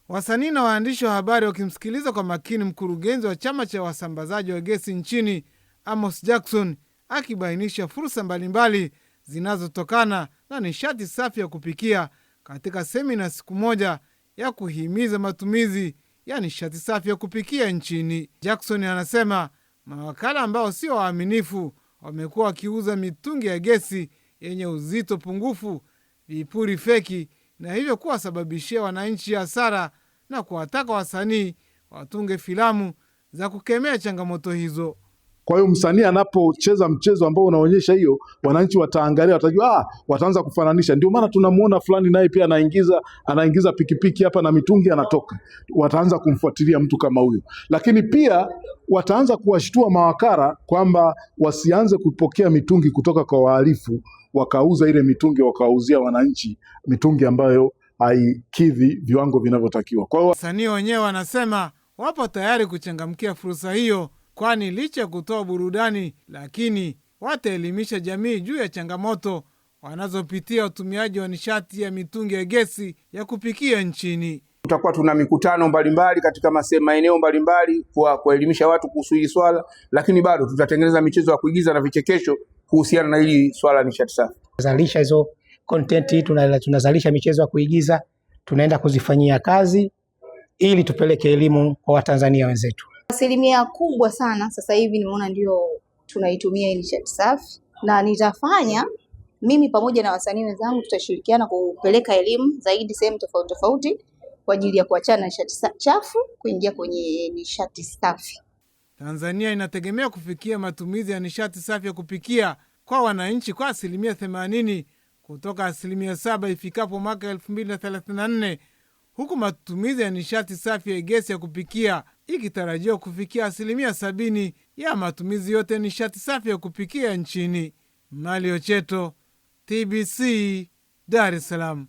Wasanii na waandishi wa habari wakimsikiliza kwa makini mkurugenzi wa chama cha wasambazaji wa gesi nchini Amos Jackson akibainisha fursa mbalimbali zinazotokana na nishati safi ya kupikia katika semina siku moja ya kuhimiza matumizi ya nishati safi ya kupikia nchini. Jackson anasema mawakala ambao sio waaminifu wamekuwa wakiuza mitungi ya gesi yenye uzito pungufu, vipuri feki, na hivyo kuwasababishia wananchi hasara, na kuwataka wasanii watunge filamu za kukemea changamoto hizo. Kwa hiyo msanii anapocheza mchezo ambao unaonyesha hiyo, wananchi wataangalia, watajua, wataanza kufananisha. Ndio maana tunamuona fulani naye pia anaingiza pikipiki hapa na mitungi anatoka. Wataanza kumfuatilia mtu kama huyo. Lakini pia wataanza kuwashtua mawakala kwamba wasianze kupokea mitungi kutoka kwa wahalifu, wakauza ile mitungi wakawauzia wananchi mitungi ambayo haikidhi viwango vinavyotakiwa. Kwa hiyo wasanii wenyewe wanasema wapo tayari kuchangamkia fursa hiyo, kwani licha ya kutoa burudani, lakini wataelimisha jamii juu ya changamoto wanazopitia utumiaji wa nishati ya mitungi ya gesi ya kupikia nchini. Tutakuwa tuna mikutano mbalimbali katika maeneo mbalimbali kuelimisha watu kuhusu hili swala, lakini bado tutatengeneza michezo ya kuigiza na vichekesho kuhusiana na hili swala nishati safi. Tunazalisha hizo content, tunazalisha michezo ya kuigiza, tunaenda kuzifanyia kazi ili tupeleke elimu kwa Watanzania wenzetu. Asilimia kubwa sana sasa hivi nimeona ndio tunaitumia nishati safi, na nitafanya mimi pamoja na wasanii wenzangu tutashirikiana kupeleka elimu zaidi sehemu tofauti tofauti kwa ajili ya kuachana na nishati chafu kuingia kwenye nishati safi. Tanzania inategemea kufikia matumizi ya nishati safi ya kupikia kwa wananchi kwa 80% kutoka 7% ifikapo mwaka 2034, huku matumizi ya nishati safi ya gesi ya kupikia ikitarajiwa kufikia 70% ya matumizi yote ya nishati safi ya kupikia nchini. Mali Ocheto, TBC, Dar es Salaam.